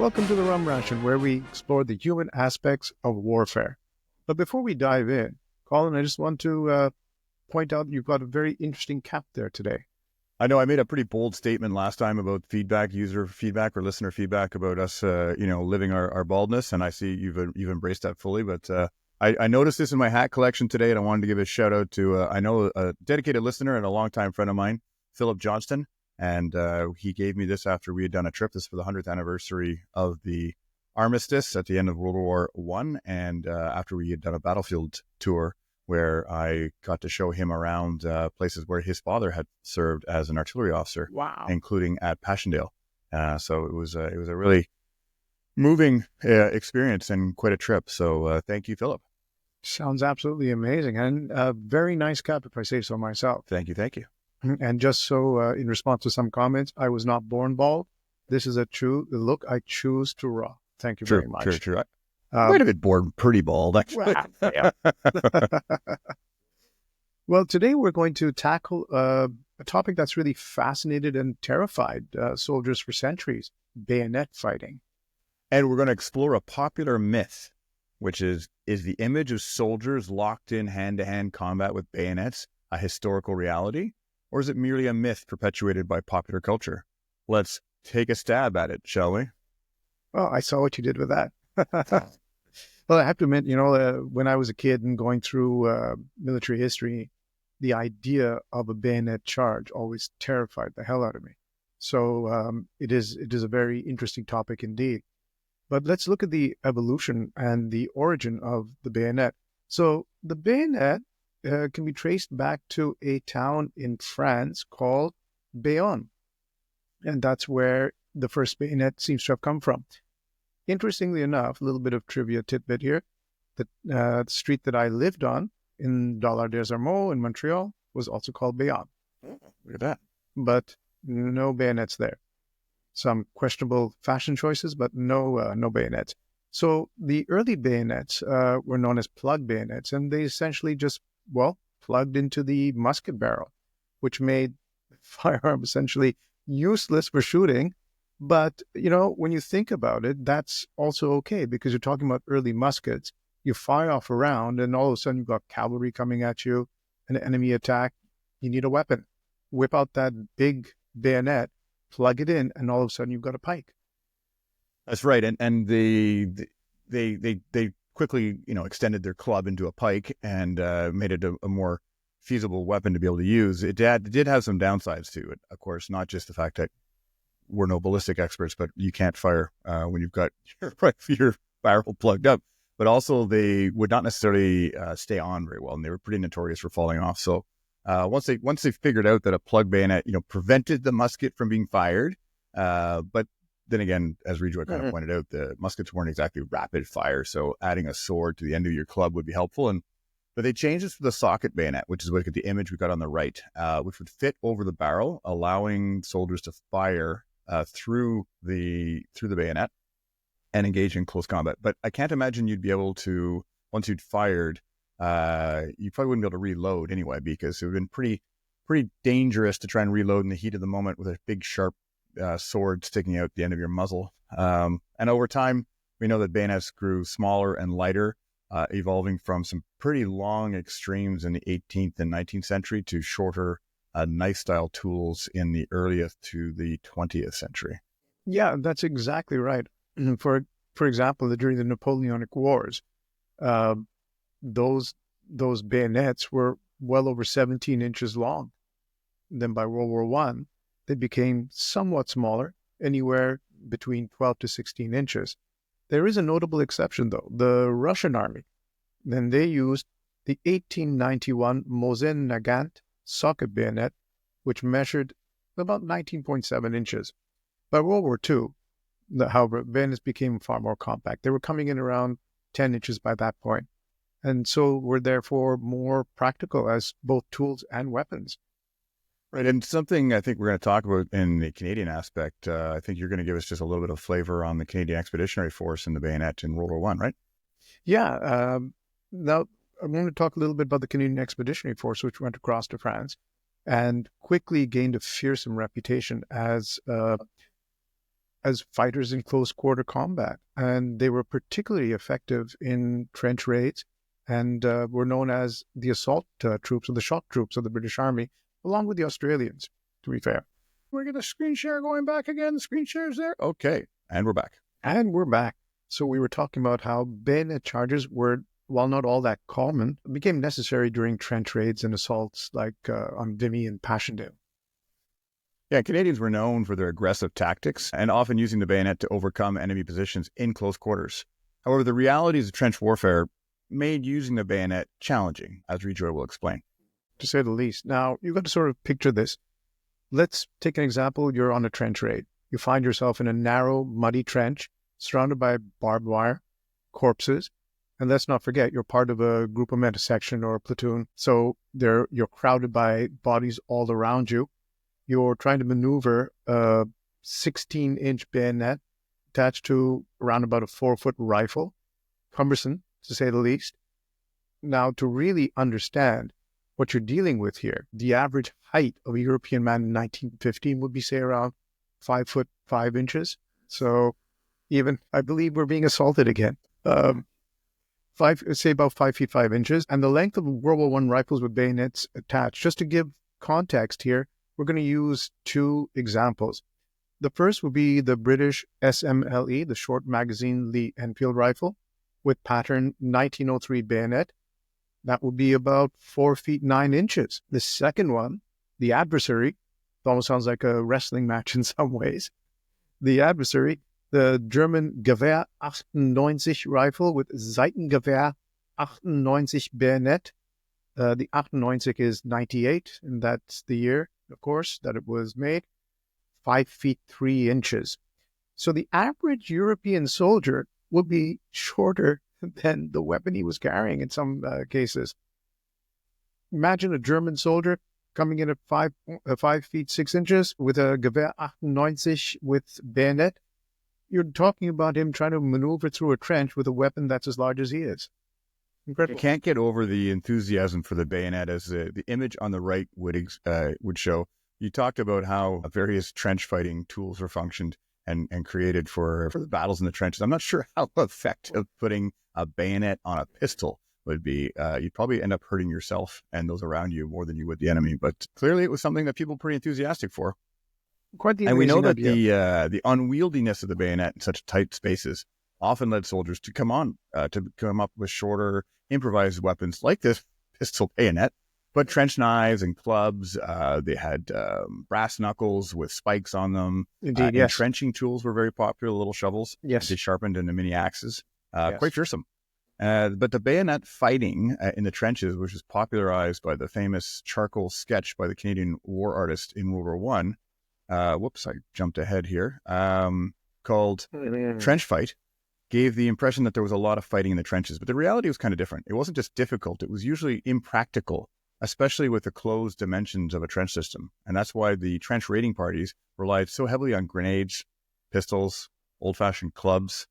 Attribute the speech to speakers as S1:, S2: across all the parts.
S1: Welcome to the Rum Ration, where we explore the human aspects of warfare. But before we dive in, Colin, I just want to point out you've got a very interesting cap there today.
S2: I know I made a pretty bold statement last time about feedback, user feedback or listener feedback about us, living our baldness, and I see you've embraced that fully. But I noticed this in my hat collection today, and I wanted to give a shout out to I know a dedicated listener and a longtime friend of mine, Philip Johnston, and he gave me this after we had done a trip. This is for the 100th anniversary of the armistice at the end of World War I, and after we had done a battlefield tour, where I got to show him around places where his father had served as an artillery officer,
S1: Wow.
S2: including at Passchendaele. So it was a really moving experience and quite a trip. So thank you, Philip.
S1: Sounds absolutely amazing, and a very nice cap, if I say so myself.
S2: Thank you.
S1: And just so, in response to some comments, I was not born bald. This is the look I choose to rock. Thank you very much.
S2: True. I might have been born pretty bald, actually.
S1: Well, today we're going to tackle a topic that's really fascinated and terrified soldiers for centuries: bayonet fighting.
S2: And we're going to explore a popular myth, which is the image of soldiers locked in hand-to-hand combat with bayonets a historical reality, or is it merely a myth perpetuated by popular culture? Let's take a stab at it, shall we?
S1: Oh, I saw what you did with that. Well, I have to admit, when I was a kid and going through military history, the idea of a bayonet charge always terrified the hell out of me. So it is a very interesting topic indeed. But let's look at the evolution and the origin of the bayonet. So the bayonet can be traced back to a town in France called Bayonne. And that's where the first bayonet seems to have come from. Interestingly enough, a little bit of trivia tidbit here. The street that I lived on in Dollard des Ormeaux in Montreal was also called Bayonne.
S2: Look at that.
S1: But no bayonets there. Some questionable fashion choices, but no bayonets. So the early bayonets were known as plug bayonets, and they essentially just, plugged into the musket barrel, which made the firearm essentially useless for shooting. But, when you think about it, that's also okay, because you're talking about early muskets. You fire off a round, and all of a sudden you've got cavalry coming at you, an enemy attack. You need a weapon. Whip out that big bayonet, plug it in, and all of a sudden you've got a pike.
S2: That's right. And they quickly, extended their club into a pike and made it a more feasible weapon to be able to use. It did have some downsides to it, of course, not just the fact that we're no ballistic experts, but you can't fire when you've got your barrel plugged up. But also they would not necessarily stay on very well, and they were pretty notorious for falling off. So once they figured out that a plug bayonet, prevented the musket from being fired, but then again, as Rejoy kind of pointed out, the muskets weren't exactly rapid fire, so adding a sword to the end of your club would be helpful. But they changed this to the socket bayonet, which is the image we got on the right, which would fit over the barrel, allowing soldiers to fire through the bayonet and engage in close combat. But I can't imagine you'd be able to, once you'd fired, you probably wouldn't be able to reload anyway, because it would have been pretty dangerous to try and reload in the heat of the moment with a big sharp sword sticking out the end of your muzzle. And over time, we know that bayonets grew smaller and lighter, evolving from some pretty long extremes in the 18th and 19th century to shorter knife-style tools in the earliest to the 20th century.
S1: Yeah, that's exactly right. For example, during the Napoleonic Wars, those bayonets were well over 17 inches long. Then by World War I, they became somewhat smaller, anywhere between 12 to 16 inches. There is a notable exception, though. The Russian army, then they used the 1891 Mosin-Nagant socket bayonet, which measured about 19.7 inches. By World War II, however, bayonets became far more compact. They were coming in around 10 inches by that point, and so were therefore more practical as both tools and weapons.
S2: Right, and something I think we're going to talk about in the Canadian aspect, I think you're going to give us just a little bit of flavor on the Canadian Expeditionary Force and the bayonet in World War I, right?
S1: Yeah. Now, I'm going to talk a little bit about the Canadian Expeditionary Force, which went across to France and quickly gained a fearsome reputation as as fighters in close quarter combat. And they were particularly effective in trench raids and were known as the assault troops or the shock troops of the British Army, along with the Australians, to be fair.
S2: We're going to screen share going back again. The screen share's there. Okay. And we're back.
S1: And we're back. So we were talking about how bayonet charges were, while not all that common, became necessary during trench raids and assaults like on Vimy and Passchendaele.
S2: Yeah, Canadians were known for their aggressive tactics and often using the bayonet to overcome enemy positions in close quarters. However, the realities of trench warfare made using the bayonet challenging, as Rejoy will explain.
S1: To say the least. Now, you've got to sort of picture this. Let's take an example. You're on a trench raid. You find yourself in a narrow, muddy trench, surrounded by barbed wire, corpses, and let's not forget, you're part of a group of men, a section or a platoon, so you're crowded by bodies all around you. You're trying to maneuver a 16-inch bayonet attached to around about a 4-foot rifle. Cumbersome, to say the least. Now, to really understand what you're dealing with here, the average height of a European man in 1915 would be, say, around 5 foot 5 inches. So even, I believe we're being assaulted again. Say about 5 feet 5 inches. And the length of World War I rifles with bayonets attached. Just to give context here, we're going to use two examples. The first would be the British SMLE, the short magazine Lee Enfield rifle, with pattern 1903 bayonet. That would be about 4 feet 9 inches. The second one, the Adversary, it almost sounds like a wrestling match in some ways. The Adversary, the German Gewehr 98 rifle with Seitengewehr 98 bayonet. The 98 is 98, and that's the year, of course, that it was made. 5 feet 3 inches. So the average European soldier would be shorter than the weapon he was carrying in some cases. Imagine a German soldier coming in at 5 feet 6 inches with a Gewehr 98 with bayonet. You're talking about him trying to maneuver through a trench with a weapon that's as large as he is. Incredible.
S2: You can't get over the enthusiasm for the bayonet, as the image on the right would show. You talked about how various trench fighting tools were functioned and created for the battles in the trenches. I'm not sure how effective putting a bayonet on a pistol would be. You'd probably end up hurting yourself and those around you more than you would the enemy. But clearly it was something that people were pretty enthusiastic for.
S1: Quite the
S2: and we know that
S1: idea.
S2: the unwieldiness of the bayonet in such tight spaces often led soldiers to come up with shorter improvised weapons like this pistol bayonet, but trench knives and clubs. They had brass knuckles with spikes on them.
S1: Indeed, yes.
S2: Entrenching tools were very popular, little shovels.
S1: Yes.
S2: They sharpened into mini axes.
S1: Yes.
S2: Quite fearsome. But the bayonet fighting in the trenches, which was popularized by the famous charcoal sketch by the Canadian war artist in World War One. Whoops, I jumped ahead here. Called Trench Fight, gave the impression that there was a lot of fighting in the trenches. But the reality was kind of different. It wasn't just difficult. It was usually impractical, especially with the closed dimensions of a trench system. And that's why the trench raiding parties relied so heavily on grenades, pistols, old-fashioned clubs,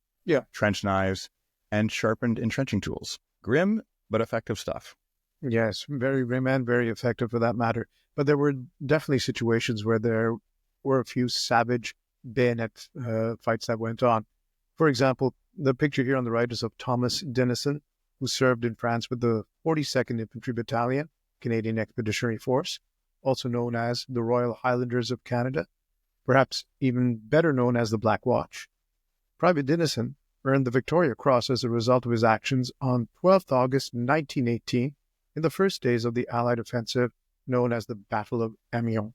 S2: trench knives, and sharpened entrenching tools. Grim, but effective stuff.
S1: Yes, very grim and very effective for that matter. But there were definitely situations where there were a few savage bayonet fights that went on. For example, the picture here on the right is of Thomas Denison, who served in France with the 42nd Infantry Battalion, Canadian Expeditionary Force, also known as the Royal Highlanders of Canada, perhaps even better known as the Black Watch. Private Denison earned the Victoria Cross as a result of his actions on 12th August 1918 in the first days of the Allied offensive known as the Battle of Amiens.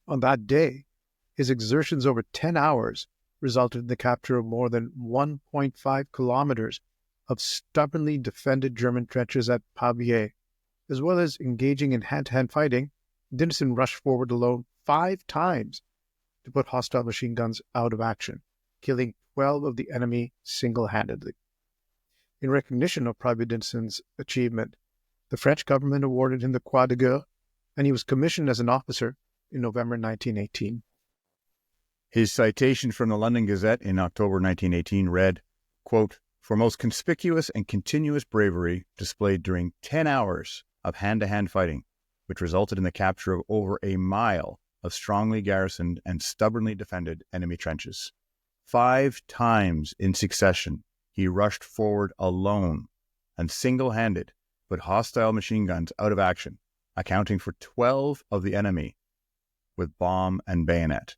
S1: On that day, his exertions over 10 hours resulted in the capture of more than 1.5 kilometers of stubbornly defended German trenches at Pavie. As well as engaging in hand-to-hand fighting, Denison rushed forward alone 5 times to put hostile machine guns out of action, killing 12 of the enemy single-handedly. In recognition of Private Denison's achievement, the French government awarded him the Croix de Guerre, and he was commissioned as an officer in November 1918.
S2: His citation from the London Gazette in October 1918 read, quote, "For most conspicuous and continuous bravery displayed during 10 hours of hand-to-hand fighting, which resulted in the capture of over a mile of strongly garrisoned and stubbornly defended enemy trenches. 5 times in succession, he rushed forward alone and single-handed put hostile machine guns out of action, accounting for 12 of the enemy with bomb and bayonet.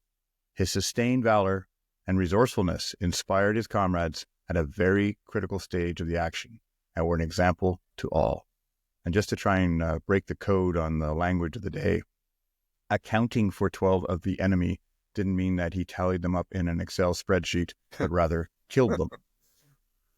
S2: His sustained valor and resourcefulness inspired his comrades at a very critical stage of the action and were an example to all. And just to try and break the code on the language of the day, accounting for 12 of the enemy didn't mean that he tallied them up in an Excel spreadsheet, but rather killed them.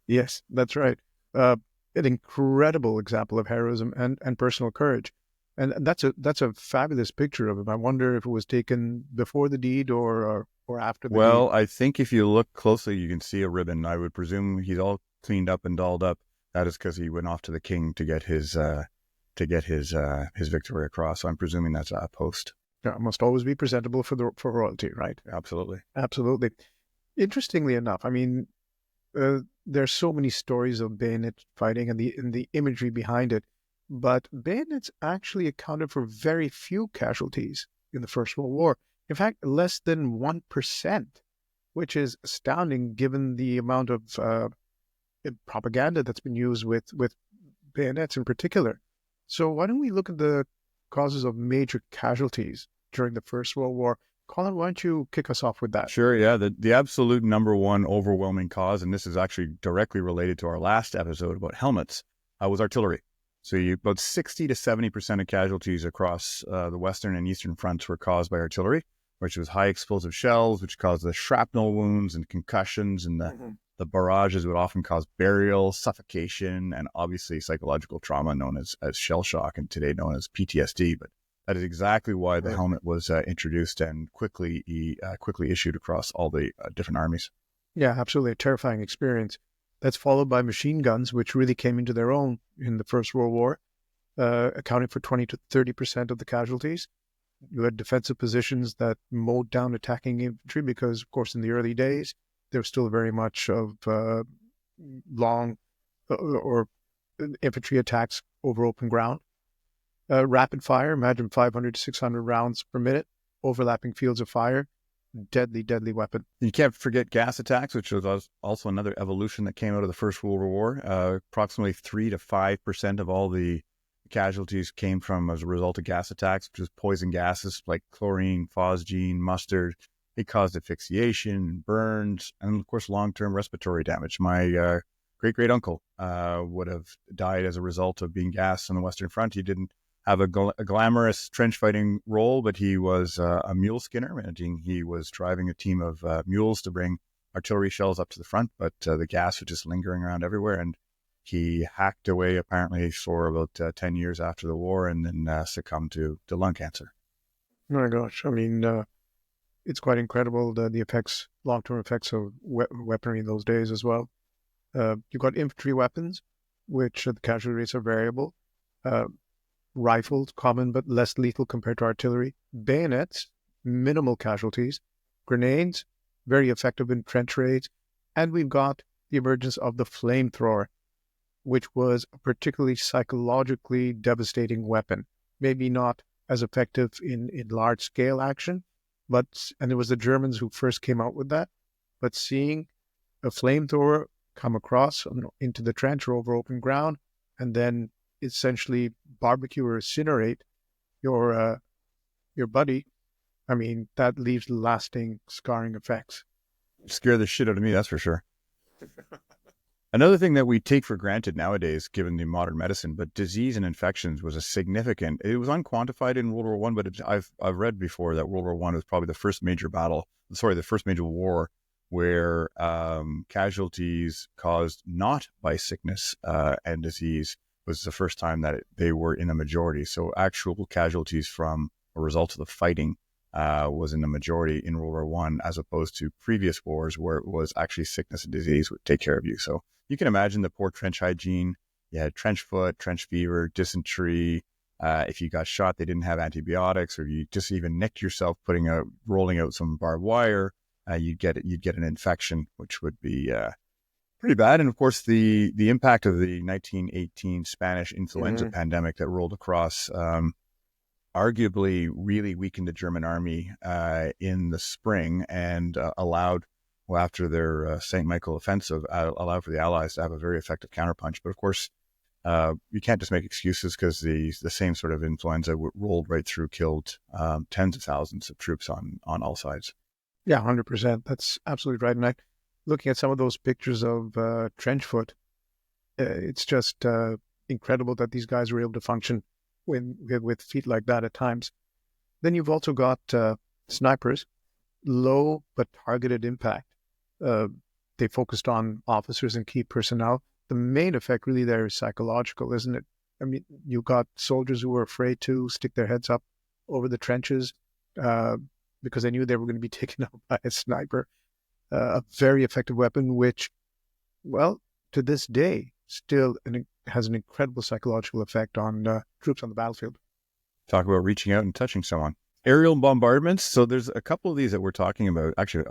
S1: Yes, that's right. An incredible example of heroism and personal courage. And that's a fabulous picture of him. I wonder if it was taken before the deed or after the deed.
S2: Well, I think if you look closely, you can see a ribbon. I would presume he's all cleaned up and dolled up. That is because he went off to the king to get his Victoria Cross. So I'm presuming that's a post.
S1: Yeah, it must always be presentable for royalty, right?
S2: Absolutely.
S1: Absolutely. Interestingly enough, I mean, there's so many stories of bayonet fighting and the imagery behind it, but bayonets actually accounted for very few casualties in the First World War. In fact, less than 1%, which is astounding given the amount of propaganda that's been used with bayonets in particular. So why don't we look at the causes of major casualties during the First World War? Colin, why don't you kick us off with that?
S2: Sure, yeah. The absolute number one overwhelming cause, and this is actually directly related to our last episode about helmets, was artillery. So about 60 to 70% of casualties across the Western and Eastern fronts were caused by artillery, which was high explosive shells, which caused the shrapnel wounds and concussions, and the barrages would often cause burial, suffocation, and obviously psychological trauma known as shell shock and today known as PTSD. But that is exactly why the helmet was introduced and quickly issued across all the different armies.
S1: Yeah, absolutely. A terrifying experience. That's followed by machine guns, which really came into their own in the First World War, accounting for 20 to 30% of the casualties. You had defensive positions that mowed down attacking infantry because, of course, in the early days, there was still very much of long or infantry attacks over open ground. Rapid fire, imagine 500 to 600 rounds per minute, overlapping fields of fire, deadly, deadly weapon.
S2: You can't forget gas attacks, which was also another evolution that came out of the First World War. Approximately 3 to 5% of all the casualties came from as a result of gas attacks, which is poison gases like chlorine, phosgene, mustard. It caused asphyxiation, burns, and of course, long-term respiratory damage. My great-great-uncle would have died as a result of being gassed on the Western Front. He didn't have a glamorous trench fighting role, but he was a mule skinner, meaning he was driving a team of mules to bring artillery shells up to the front, but the gas was just lingering around everywhere, and he hacked away apparently for about 10 years after the war and then succumbed to lung cancer.
S1: Oh my gosh. I mean, it's quite incredible, the effects, long-term effects of weaponry in those days as well. You've got infantry weapons, which the casualty rates are variable. Rifles, common but less lethal compared to artillery. Bayonets, minimal casualties. Grenades, very effective in trench raids. And we've got the emergence of the flamethrower, which was a particularly psychologically devastating weapon. Maybe not as effective in large-scale action, and it was the Germans who first came out with that. But seeing a flamethrower come across into the trench or over open ground, and then essentially barbecue or incinerate your buddy, I mean, that leaves lasting scarring effects.
S2: Scare the shit out of me, that's for sure. Another thing that we take for granted nowadays, given the modern medicine, but disease and infections was it was unquantified in World War One, but I've read before that World War One was probably the first major war where casualties caused not by sickness and disease was the first time that they were in a majority. So actual casualties from a result of the fighting was in the majority in World War One, as opposed to previous wars where it was actually sickness and disease would take care of you. So you can imagine the poor trench hygiene. You had trench foot, trench fever, dysentery. If you got shot, they didn't have antibiotics, or you just even nicked yourself rolling out some barbed wire. You'd get an infection, which would be pretty bad. And of course, the impact of the 1918 Spanish influenza pandemic that rolled across arguably really weakened the German army in the spring and allowed, well, after their St. Michael offensive, allowed for the Allies to have a very effective counterpunch. But of course, you can't just make excuses, because the same sort of influenza rolled right through, killed tens of thousands of troops on all sides.
S1: Yeah, 100%. That's absolutely right. And looking at some of those pictures of trench foot, it's just incredible that these guys were able to function with feet like that at times. Then you've also got snipers, low but targeted impact. They focused on officers and key personnel. The main effect really there is psychological, isn't it? I mean, you've got soldiers who were afraid to stick their heads up over the trenches because they knew they were going to be taken out by a sniper. A very effective weapon, which, well, to this day, still has an incredible psychological effect on troops on the battlefield.
S2: Talk about reaching out and touching someone. Aerial bombardments. So there's a couple of these that we're talking about. Actually,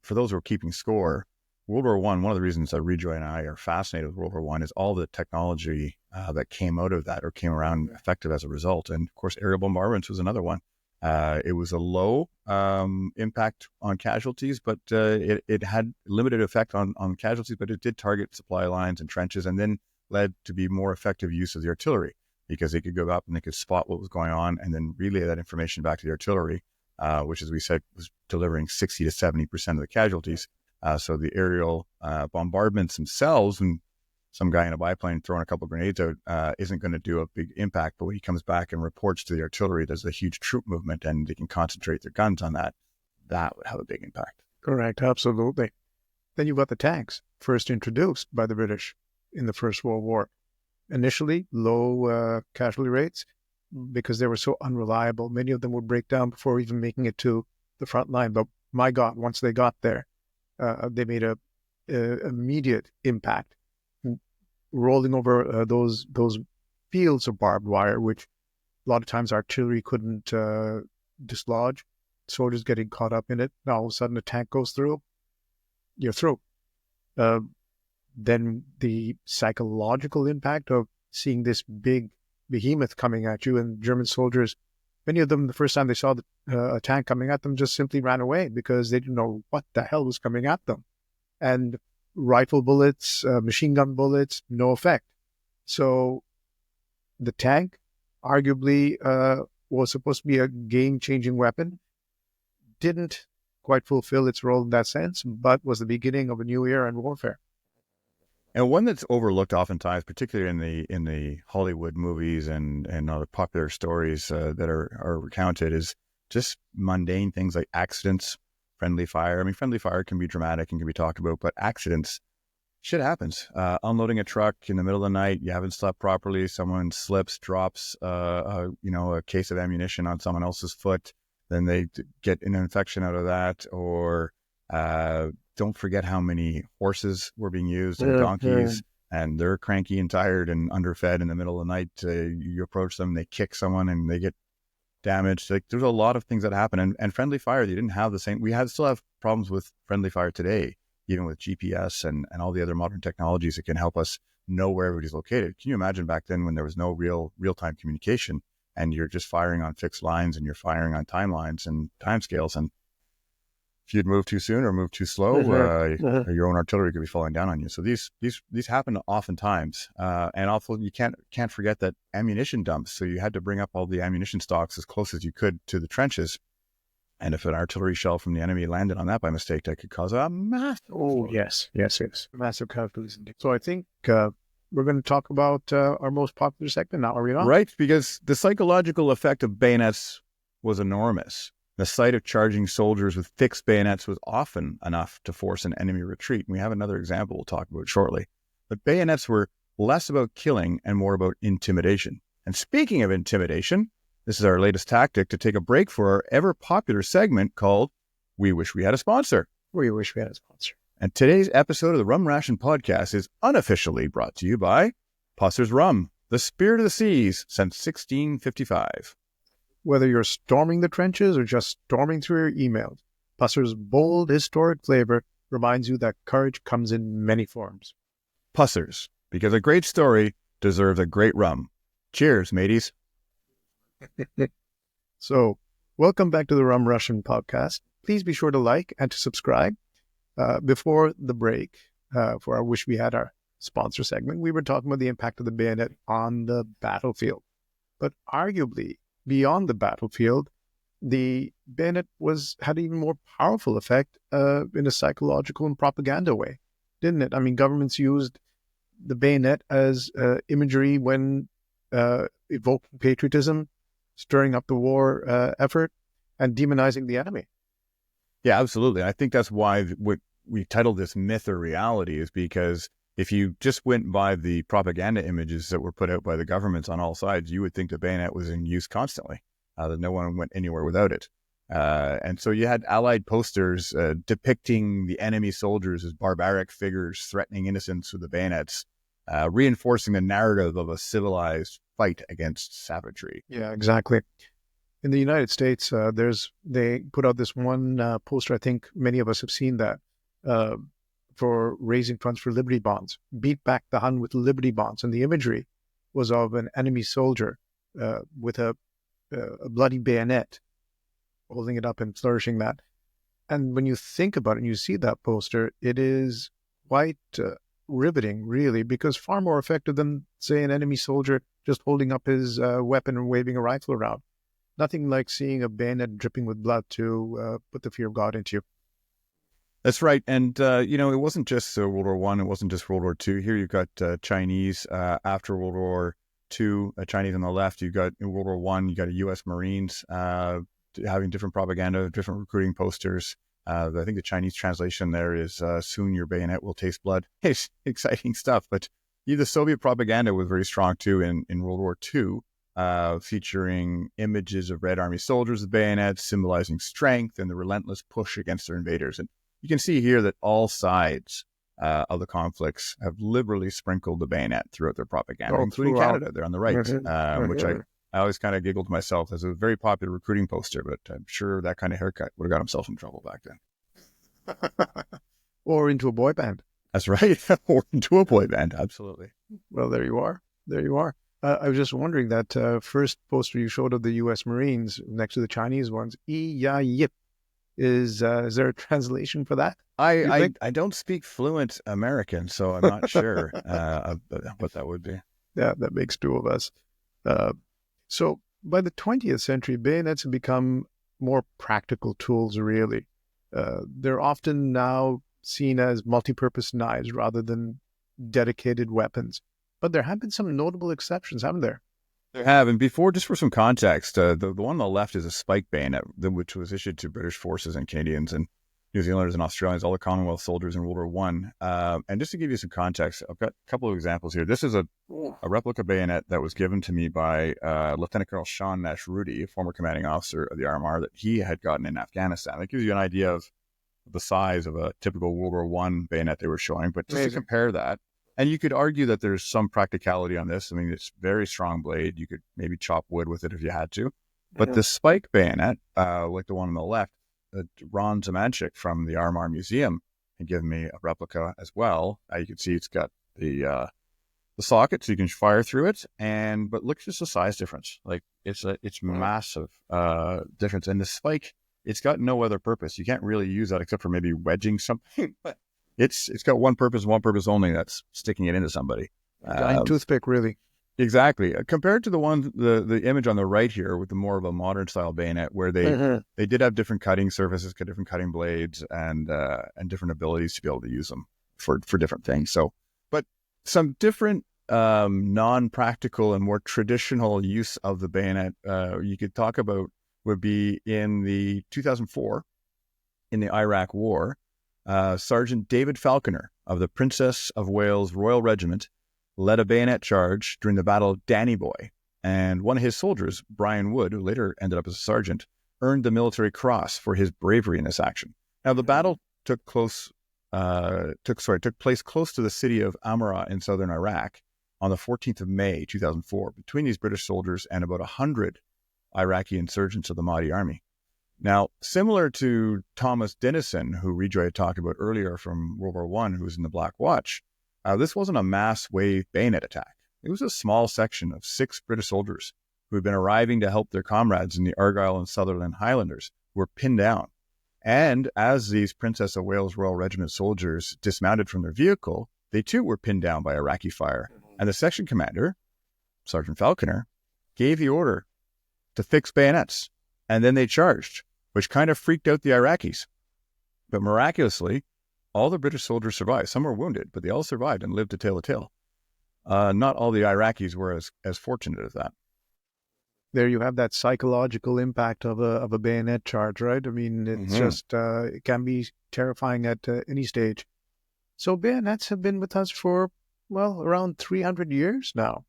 S2: for those who are keeping score, World War One of the reasons that Rejoy and I are fascinated with World War One is all the technology that came out of that or came around effective as a result. And of course, aerial bombardments was another one. It was a low impact on casualties, but it had limited effect on casualties, but it did target supply lines and trenches, and then led to be more effective use of the artillery, because they could go up and they could spot what was going on and then relay that information back to the artillery, which, as we said, was delivering 60 to 70% of the casualties. So the aerial bombardments themselves, and some guy in a biplane throwing a couple of grenades out isn't going to do a big impact. But when he comes back and reports to the artillery, there's a huge troop movement and they can concentrate their guns on that. That would have a big impact.
S1: Correct, absolutely. Then you've got the tanks, first introduced by the British in the First World War. Initially, low casualty rates because they were so unreliable. Many of them would break down before even making it to the front line. But my God, once they got there, they made a immediate impact, rolling over those fields of barbed wire, which a lot of times artillery couldn't dislodge. Soldiers getting caught up in it. Now all of a sudden a tank goes through, you're through. Then the psychological impact of seeing this big behemoth coming at you, and German soldiers, many of them, the first time they saw a tank coming at them, just simply ran away because they didn't know what the hell was coming at them. And rifle bullets, machine gun bullets, no effect. So the tank arguably was supposed to be a game-changing weapon. Didn't quite fulfill its role in that sense, but was the beginning of a new era in warfare.
S2: And one that's overlooked oftentimes, particularly in the Hollywood movies and other popular stories that are recounted, is just mundane things like accidents, friendly fire. I mean, friendly fire can be dramatic and can be talked about, but accidents, shit happens. Unloading a truck in the middle of the night, you haven't slept properly, someone slips, drops, a case of ammunition on someone else's foot, then they get an infection out of that, or don't forget how many horses were being used and donkeys, and they're cranky and tired and underfed in the middle of the night. You approach them, they kick someone and they get damaged. Like, there's a lot of things that happen. And friendly fire, you didn't have the same. We still have problems with friendly fire today, even with GPS and all the other modern technologies that can help us know where everybody's located. Can you imagine back then when there was no real-time communication and you're just firing on fixed lines and you're firing on timelines and timescales, and if you'd move too soon or move too slow, your own artillery could be falling down on you. So these happen oftentimes, and also you can't forget that ammunition dumps. So you had to bring up all the ammunition stocks as close as you could to the trenches, and if an artillery shell from the enemy landed on that by mistake, that could cause a massive.
S1: Oh yes, massive casualties. So I think we're going to talk about our most popular segment now. Are we not?
S2: Right, because the psychological effect of bayonets was enormous. The sight of charging soldiers with fixed bayonets was often enough to force an enemy retreat. And we have another example we'll talk about shortly. But bayonets were less about killing and more about intimidation. And speaking of intimidation, this is our latest tactic to take a break for our ever-popular segment called We Wish We Had a Sponsor.
S1: We wish we had a sponsor.
S2: And today's episode of the Rum Ration podcast is unofficially brought to you by Pusser's Rum, the spirit of the seas since 1655.
S1: Whether you're storming the trenches or just storming through your emails, Pusser's bold, historic flavor reminds you that courage comes in many forms.
S2: Pussers, because a great story deserves a great rum. Cheers, mateys.
S1: So, welcome back to the Rum Ration podcast. Please be sure to like and to subscribe. Before the break, for our Wish We Had Our sponsor segment, we were talking about the impact of the bayonet on the battlefield. But arguably, beyond the battlefield, the bayonet had an even more powerful effect in a psychological and propaganda way, didn't it? I mean, governments used the bayonet as imagery when evoking patriotism, stirring up the war effort, and demonizing the enemy.
S2: Yeah, absolutely. I think that's why what we titled this Myth or Reality is because if you just went by the propaganda images that were put out by the governments on all sides, you would think the bayonet was in use constantly, that no one went anywhere without it. And so you had Allied posters depicting the enemy soldiers as barbaric figures threatening innocents with the bayonets, reinforcing the narrative of a civilized fight against savagery.
S1: Yeah, exactly. In the United States, they put out this one poster. I think many of us have seen that for raising funds for Liberty bonds. Beat back the Hun with Liberty bonds, and the imagery was of an enemy soldier with a bloody bayonet, holding it up and flourishing that. And when you think about it and you see that poster, it is quite riveting, really, because far more effective than, say, an enemy soldier just holding up his weapon and waving a rifle around. Nothing like seeing a bayonet dripping with blood to put the fear of God into you.
S2: That's right. And, it wasn't just World War I. It wasn't just World War II. Here you've got Chinese after World War II, Chinese on the left. You've got in World War I, you got a U.S. Marines having different propaganda, different recruiting posters. I think the Chinese translation there is soon your bayonet will taste blood. It's exciting stuff. But the Soviet propaganda was very strong, too, in World War II. Featuring images of Red Army soldiers with bayonets, symbolizing strength and the relentless push against their invaders. And you can see here that all sides of the conflicts have liberally sprinkled the bayonet throughout their propaganda, including Canada. They're on the right, which I always kind of giggled to myself as a very popular recruiting poster, but I'm sure that kind of haircut would have got himself in trouble back then.
S1: Or into a boy band.
S2: That's right. Or into a boy band. Absolutely.
S1: Well, there you are. There you are. I was just wondering that first poster you showed of the U.S. Marines next to the Chinese ones, "Yi-ya-yip," is there a translation for that?
S2: I don't speak fluent American, so I'm not sure what that would be.
S1: Yeah, that makes two of us. So by the 20th century, bayonets have become more practical tools, really. They're often now seen as multi-purpose knives rather than dedicated weapons. But there have been some notable exceptions, haven't there?
S2: There have. And before, just for some context, the one on the left is a spike bayonet, which was issued to British forces and Canadians and New Zealanders and Australians, all the Commonwealth soldiers in World War I. And just to give you some context, I've got a couple of examples here. This is a replica bayonet that was given to me by Lieutenant Colonel Sean Nash-Rudy, a former commanding officer of the RMR that he had gotten in Afghanistan. That gives you an idea of the size of a typical World War I bayonet they were showing. But just to compare that, and you could argue that there's some practicality on this. I mean, it's very strong blade. You could maybe chop wood with it if you had to. But the spike bayonet, like the one on the left, Ron Zamanchik from the RMR Museum had given me a replica as well. You can see it's got the socket, so you can fire through it. But look, just the size difference. Like it's massive difference. And the spike, it's got no other purpose. You can't really use that except for maybe wedging something. But it's got one purpose only. That's sticking it into somebody.
S1: Giant toothpick, really.
S2: Exactly. Compared to the image on the right here with the more of a modern style bayonet, where they did have different cutting surfaces, different cutting blades, and different abilities to be able to use them for different things. So, but some different non-practical and more traditional use of the bayonet you could talk about would be in the 2004 in the Iraq War. Sergeant David Falconer of the Princess of Wales Royal Regiment led a bayonet charge during the Battle of Danny Boy, and one of his soldiers, Brian Wood, who later ended up as a sergeant, earned the Military Cross for his bravery in this action. Now, the battle took place close to the city of Amara in southern Iraq on the 14th of May, 2004, between these British soldiers and about 100 Iraqi insurgents of the Mahdi army. Now, similar to Thomas Dennison, who Rejoy had talked about earlier from World War I, who was in the Black Watch, this wasn't a mass wave bayonet attack. It was a small section of 6 British soldiers who had been arriving to help their comrades in the Argyll and Sutherland Highlanders, were pinned down. And as these Princess of Wales Royal Regiment soldiers dismounted from their vehicle, they too were pinned down by Iraqi fire. And the section commander, Sergeant Falconer, gave the order to fix bayonets. And then they charged, which kind of freaked out the Iraqis. But miraculously, all the British soldiers survived. Some were wounded, but they all survived and lived to tell the tale. Not all the Iraqis were as fortunate as that.
S1: There you have that psychological impact of a bayonet charge, right? I mean, it's just, it can be terrifying at any stage. So bayonets have been with us for, well, around 300 years now.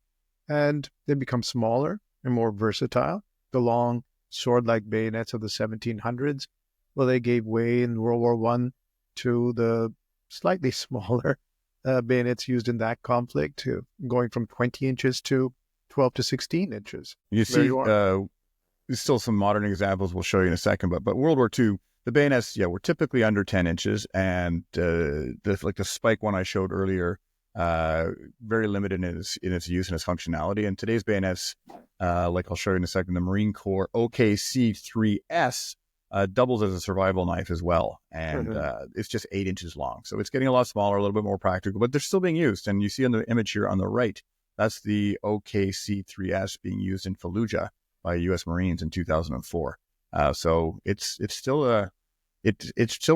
S1: And they become smaller and more versatile. The long sword-like bayonets of the 1700s, well, they gave way in World War I to the slightly smaller bayonets used in that conflict, going from 20 inches to 12 to 16 inches.
S2: You see, there's still some modern examples we'll show you in a second, but World War II, the bayonets, were typically under 10 inches, and like the spike one I showed earlier, very limited in its use and its functionality. And today's bayonets, like I'll show you in a second, the Marine Corps OKC-3S doubles as a survival knife as well, and it's just 8 inches long. So it's getting a lot smaller, a little bit more practical, but they're still being used. And you see on the image here on the right, that's the OKC-3S being used in Fallujah by U.S. Marines in 2004. So it still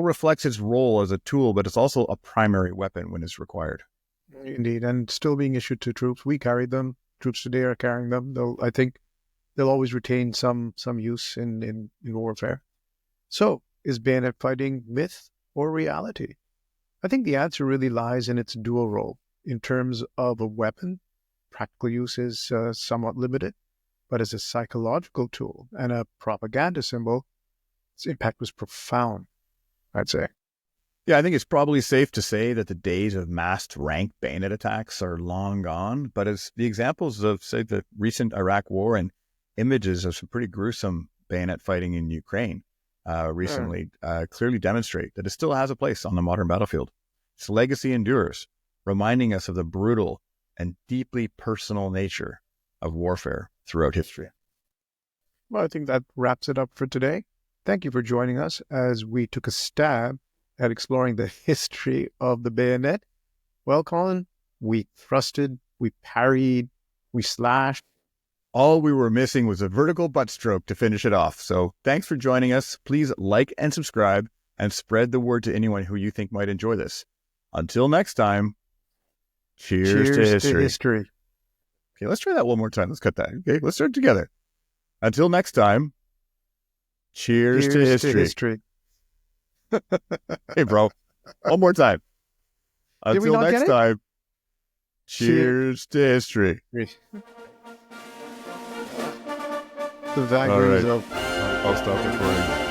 S2: reflects its role as a tool, but it's also a primary weapon when it's required.
S1: Indeed, and still being issued to troops. We carried them. Troops today are carrying them. I think they'll always retain some use in warfare. So, is bayonet fighting myth or reality? I think the answer really lies in its dual role. In terms of a weapon, practical use is somewhat limited, but as a psychological tool and a propaganda symbol, its impact was profound, I'd say.
S2: Yeah, I think it's probably safe to say that the days of massed ranked bayonet attacks are long gone, but as the examples of, say, the recent Iraq war and images of some pretty gruesome bayonet fighting in Ukraine recently clearly demonstrate that it still has a place on the modern battlefield. Its legacy endures, reminding us of the brutal and deeply personal nature of warfare throughout history.
S1: Well, I think that wraps it up for today. Thank you for joining us as we took a stab at exploring the history of the bayonet. Well, Colin, we thrusted, we parried, we slashed.
S2: All we were missing was a vertical butt stroke to finish it off. So thanks for joining us. Please like and subscribe and spread the word to anyone who you think might enjoy this. Until next time, cheers to history. Okay, let's try that one more time. Let's cut that. Okay, let's start together. Until next time, cheers to history. Hey, bro. One more time. Until next time, cheers to history.
S1: The vagaries of...
S2: I'll stop recording.